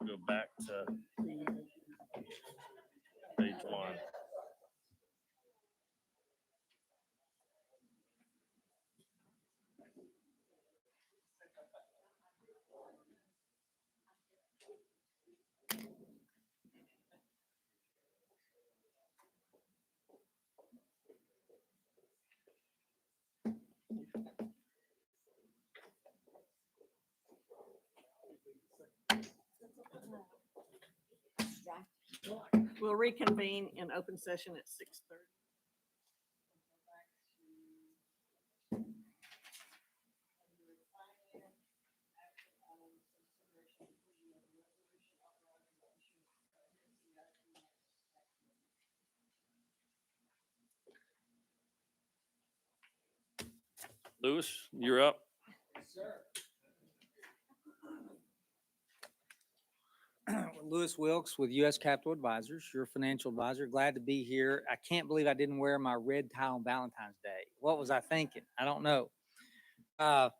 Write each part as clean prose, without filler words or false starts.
Go back to page 1. We'll reconvene in open session at 6:30. Lewis, you're up. Lewis Wilkes with U.S. Capital Advisors, your financial advisor. Glad to be here. I can't believe I didn't wear my red tie on Valentine's Day. What was I thinking? I don't know. I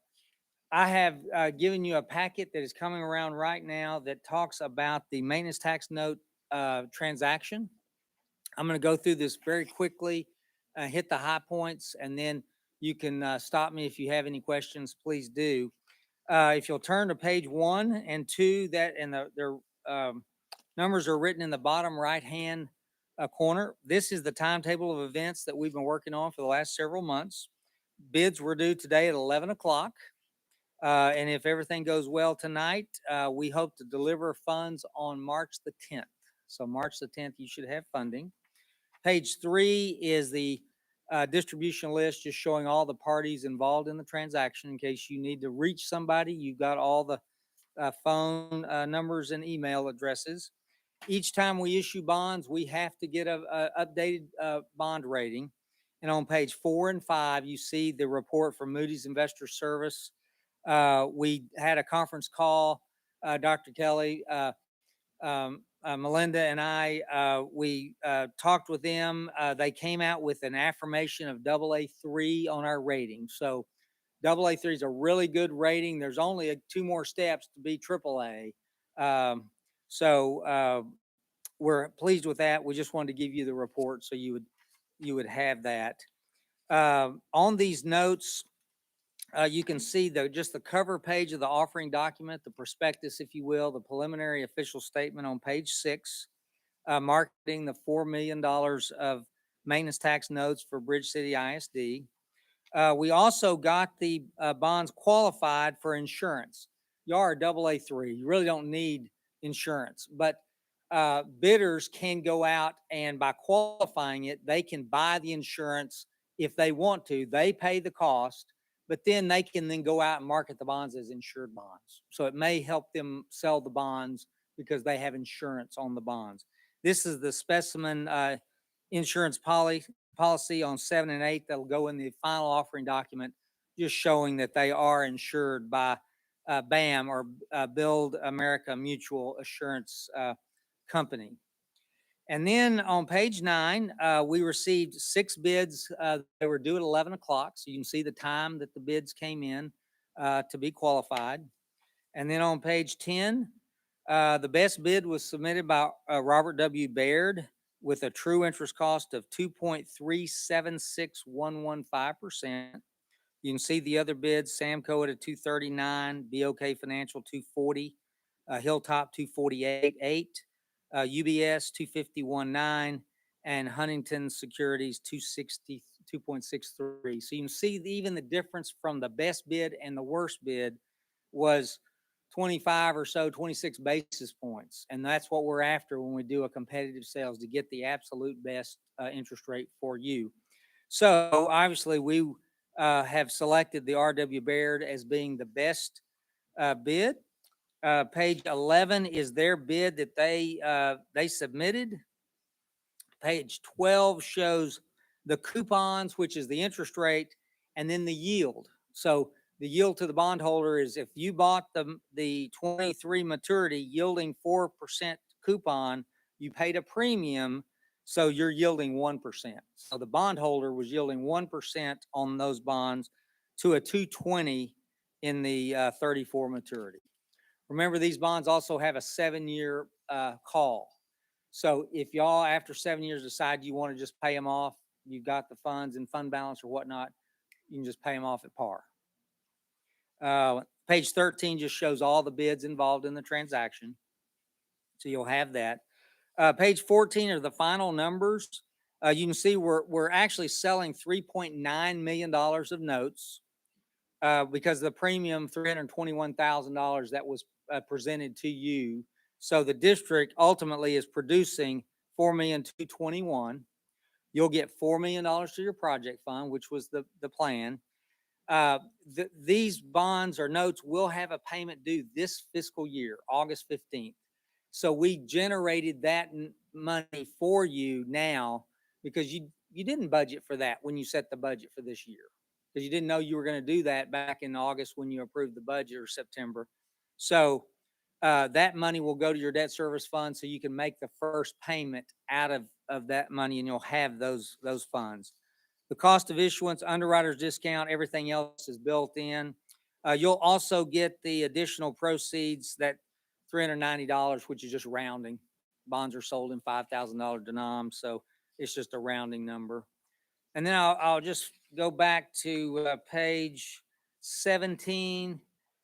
have given you a packet that is coming around right now that talks about the maintenance tax note transaction. I'm going to go through this very quickly, hit the high points, and then you can stop me if you have any questions. Please do. If you'll turn to page 1 and 2, that and their numbers are written in the bottom right-hand corner. This is the timetable of events that we've been working on for the last several months. Bids were due today at 11 o'clock. And if everything goes well tonight, we hope to deliver funds on March the 10th. So March the 10th, you should have funding. Page 3 is the distribution list, just showing all the parties involved in the transaction. In case you need to reach somebody, you've got all the phone numbers and email addresses. Each time we issue bonds, we have to get a updated bond rating. And on page 4 and 5, you see the report from Moody's Investor Service. We had a conference call, Dr. Kelly, Melinda and I, we talked with them. They came out with an affirmation of AA3 on our rating. So AA3 is a really good rating. There's only 2 more steps to be AAA. We're pleased with that. We just wanted to give you the report so you would have that. On these notes, you can see just the cover page of the offering document, the prospectus, if you will, the preliminary official statement on page 6, marketing the $4 million of maintenance tax notes for Bridge City ISD. We also got the bonds qualified for insurance. You are a AA3. You really don't need insurance, but bidders can go out and by qualifying it, they can buy the insurance if they want to. They pay the cost, but then they can then go out and market the bonds as insured bonds. So it may help them sell the bonds because they have insurance on the bonds. This is the specimen insurance policy on 7 and 8 that'll go in the final offering document, just showing that they are insured by BAM or Build America Mutual Assurance Company. And then on page 9, we received 6 bids that were due at 11 o'clock. So you can see the time that the bids came in to be qualified. And then on page 10, the best bid was submitted by Robert W. Baird with a true interest cost of 2.376115%. You can see the other bids, Samco at 239, BOK Financial 240, Hilltop 248.8. UBS 251.9 and Huntington Securities 262.63. So you can see even the difference from the best bid and the worst bid was 25 or so, 26 basis points. And that's what we're after when we do a competitive sales, to get the absolute best interest rate for you. So obviously we have selected the R.W. Baird as being the best bid. Page 11 is their bid that they submitted. Page 12 shows the coupons, which is the interest rate, and then the yield. So the yield to the bondholder is if you bought the 23 maturity yielding 4% coupon, you paid a premium, so you're yielding 1%. So the bondholder was yielding 1% on those bonds to a 220 in the 34 maturity. Remember, these bonds also have a 7-year call. So if y'all, after 7 years, decide you want to just pay them off, you've got the funds and fund balance or whatnot, you can just pay them off at par. Page 13 just shows all the bids involved in the transaction. So you'll have that. Page 14 are the final numbers. You can see we're actually selling $3.9 million of notes because the premium $321,000 that was presented to you. So the district ultimately is producing $4,221,000. You'll get $4 million to your project fund, which was the plan. These bonds or notes will have a payment due this fiscal year, August 15th. So we generated that money for you now because you didn't budget for that when you set the budget for this year, because you didn't know you were going to do that back in August when you approved the budget, or September. So that money will go to your debt service fund so you can make the first payment out of that money, and you'll have those funds. The cost of issuance, underwriter's discount, everything else is built in. You'll also get the additional proceeds, that $390, which is just rounding. Bonds are sold in $5,000 denom, so it's just a rounding number. And then I'll just go back to page 17,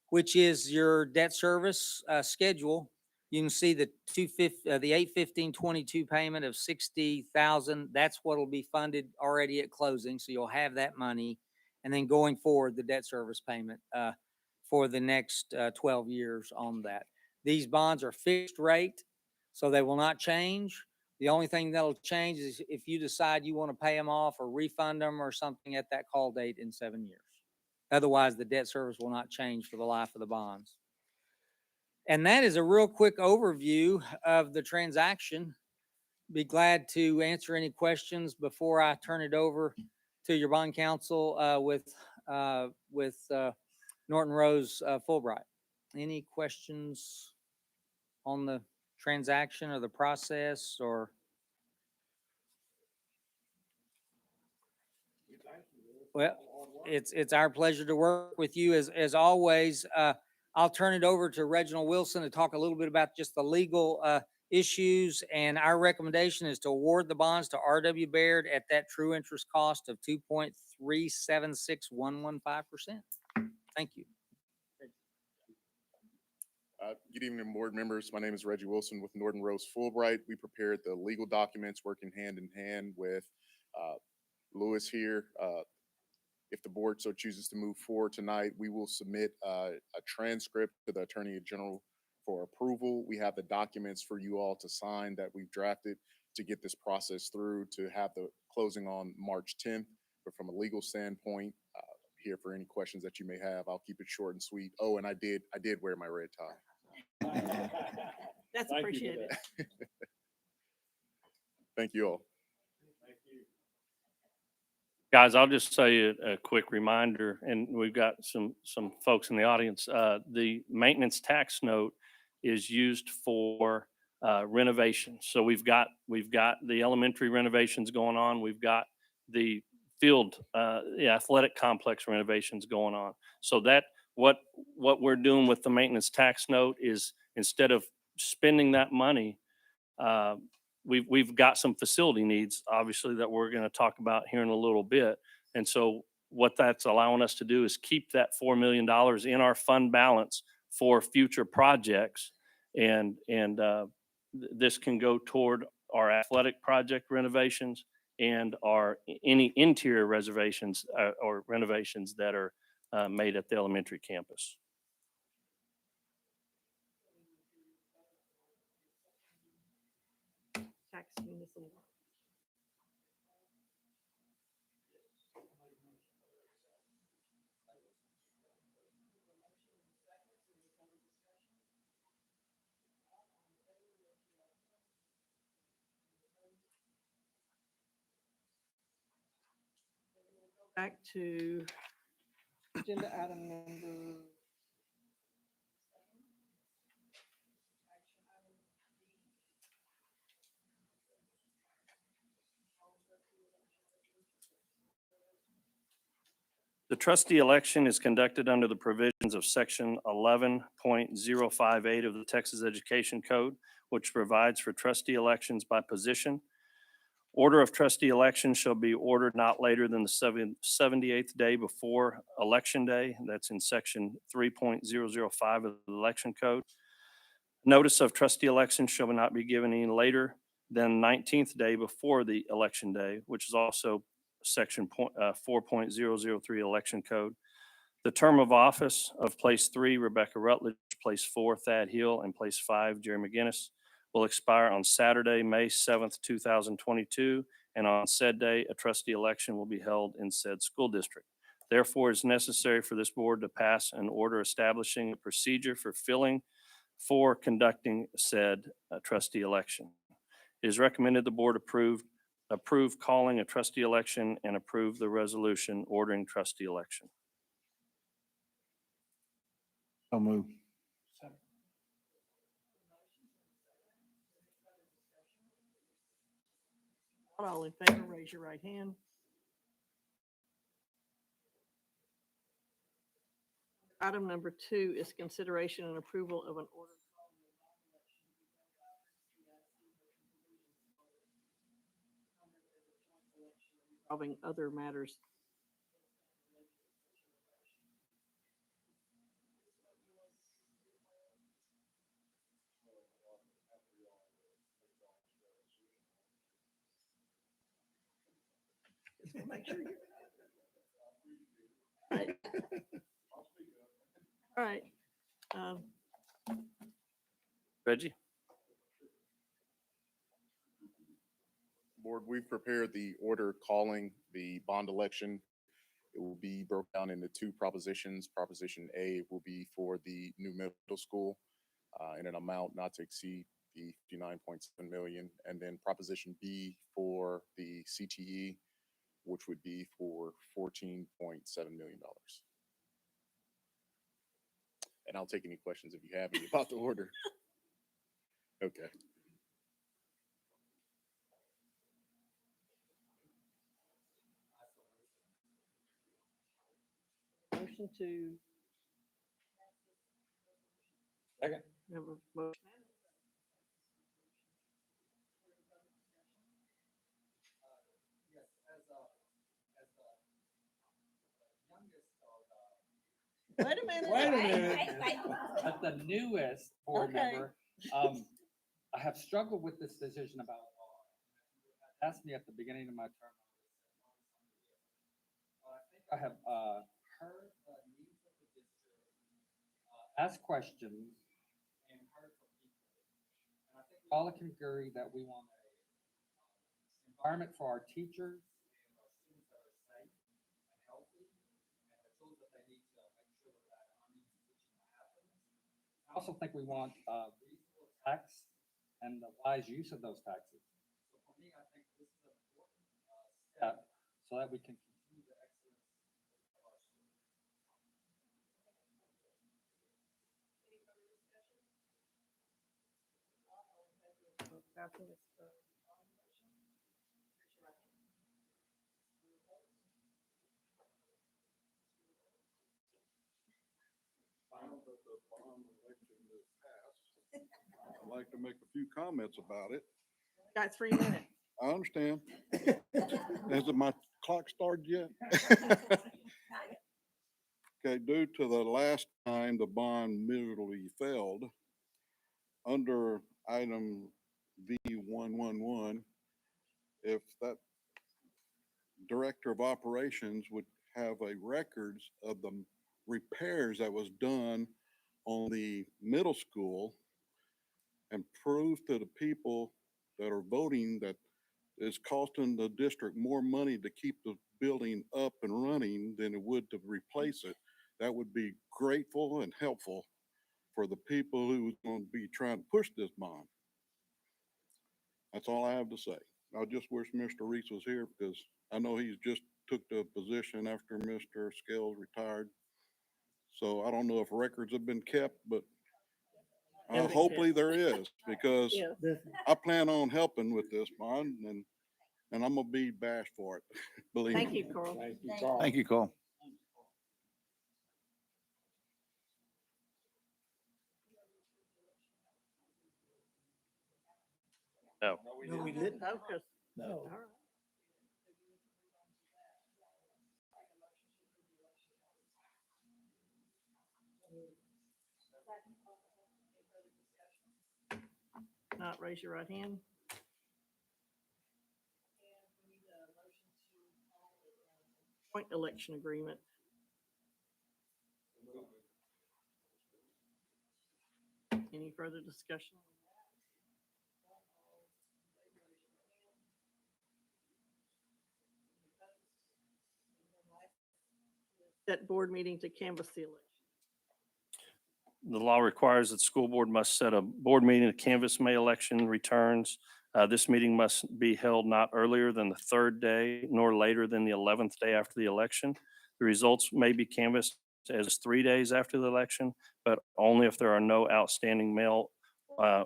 which is your debt service schedule. You can see the 8/15/22 payment of $60,000. That's what will be funded already at closing. So you'll have that money, and then going forward, the debt service payment for the next 12 years on that. These bonds are fixed rate, so they will not change. The only thing that'll change is if you decide you want to pay them off or refund them or something at that call date in 7 years. Otherwise, the debt service will not change for the life of the bonds. And that is a real quick overview of the transaction. Be glad to answer any questions before I turn it over to your bond counsel with Norton Rose Fulbright. Any questions on the transaction or the process or? Well, it's our pleasure to work with you as always. I'll turn it over to Reginald Wilson to talk a little bit about just the legal issues. And our recommendation is to award the bonds to R.W. Baird at that true interest cost of 2.376115%. Thank you. Good evening, board members. My name is Reggie Wilson with Norton Rose Fulbright. We prepared the legal documents working hand in hand with Lewis here. If the board so chooses to move forward tonight, we will submit a transcript to the Attorney General for approval. We have the documents for you all to sign that we've drafted to get this process through, to have the closing on March 10th. But from a legal standpoint, here for any questions that you may have. I'll keep it short and sweet. Oh, and I did wear my red tie. That's appreciated. Thank you all. Guys, I'll just say a quick reminder, and we've got some folks in the audience. The maintenance tax note is used for renovation. So we've got the elementary renovations going on. We've got the field, the athletic complex renovations going on. So that what we're doing with the maintenance tax note is, instead of spending that money, we've got some facility needs, obviously, that we're going to talk about here in a little bit. And so what that's allowing us to do is keep that $4 million in our fund balance for future projects. And this can go toward our athletic project renovations and any interior reservations or renovations that are made at the elementary campus. Tax municipal. Back to agenda item number. The trustee election is conducted under the provisions of Section 11.058 of the Texas Education Code, which provides for trustee elections by position. Order of trustee election shall be ordered not later than the 78th day before Election Day. That's in Section 3.005 of the Election Code. Notice of trustee election shall not be given any later than 19th day before the election day, which is also Section 4.003 Election Code. The term of office of Place 3, Rebecca Rutledge, Place 4, Thad Hill, and Place 5, Jerry McGinnis, will expire on Saturday, May 7th, 2022, and on said day, a trustee election will be held in said school district. Therefore, it is necessary for this board to pass an order establishing a procedure for conducting said trustee election. It is recommended the board approve calling a trustee election and approve the resolution ordering trustee election. So move. All in favor, raise your right hand. Item number 2 is consideration and approval of an order involving other matters. Make sure you're right. All right. Reggie? Board, we've prepared the order calling the bond election. It will be broken down into 2 propositions. Proposition A will be for the new middle school in an amount not to exceed the 59.7 million. And then Proposition B for the CTE, which would be for $14.7 million. And I'll take any questions if you have any about the order. Okay. Motion to. Second. Have a motion. Wait a minute. Wait a minute. As the newest board Okay. member, I have struggled with this decision about law. Asked me at the beginning of my term. I have heard the needs of the district, asked questions, and heard from people. And I think we all can agree that we want a environment for our teachers and our students that are safe and healthy, and the tools that they need to make sure that unneeded teaching happens. I also think we want reasonable tax and the wise use of those taxes. So for me, I think this is an important step so that we can continue the excellence of our schools. Found that the bond election is passed. I'd like to make a few comments about it. Got 3 minutes. I understand. Hasn't my clock started yet? Okay, due to the last time the bond miserably failed, under item V111, if that director of operations would have a records of the repairs that was done on the middle school and prove to the people that are voting that it's costing the district more money to keep the building up and running than it would to replace it, that would be grateful and helpful for the people who are going to be trying to push this bond. That's all I have to say. I just wish Mr. Reese was here because I know he's just took the position after Mr. Scales retired. So I don't know if records have been kept, but Have been hopefully there is, because Yeah. I plan on helping with this bond, and I'm gonna be bashed for it. Believe Thank me. you, Carl. Thank you, Cole. No. No, we didn't. Okay. No. All right. Not raise your right hand. Joint election agreement. Any further discussion? Set board meeting to canvass the election. The law requires that the school board must set a board meeting to canvass May election returns. This meeting must be held not earlier than the third day nor later than the 11th day after the election. The results may be canvassed as 3 days after the election, but only if there are no outstanding mail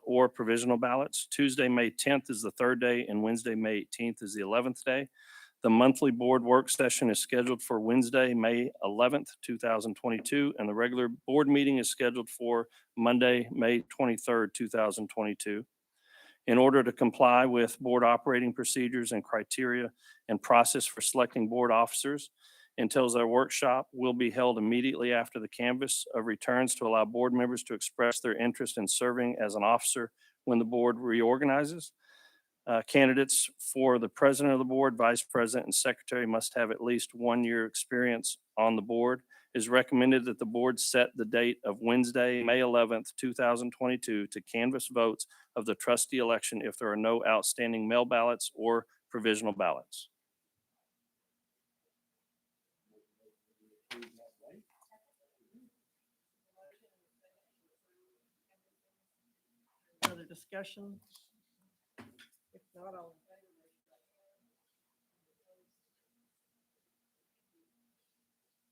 or provisional ballots. Tuesday, May 10th is the third day, and Wednesday, May 18th is the 11th day. The monthly board work session is scheduled for Wednesday, May 11th, 2022, and the regular board meeting is scheduled for Monday, May 23rd, 2022. In order to comply with board operating procedures and criteria and process for selecting board officers, Until's our workshop will be held immediately after the canvass of returns to allow board members to express their interest in serving as an officer when the board reorganizes. Candidates for the president of the board, vice president, and secretary must have at least 1 year experience on the board. It is recommended that the board set the date of Wednesday, May 11th, 2022 to canvass votes of the trustee election if there are no outstanding mail ballots or provisional ballots. Further discussion? If not, all in favor, raise your right hand.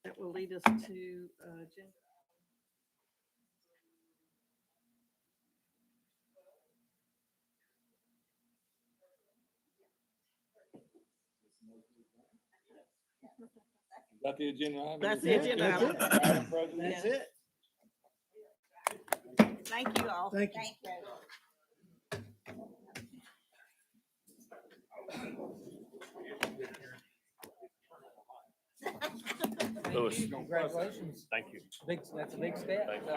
That will lead us to agenda. That's the agenda item? That's the agenda That's item. it. Madam President? That's it. Thank you all. Thank you. Louis, Congratulations. thank you. That's a big step. Thank you.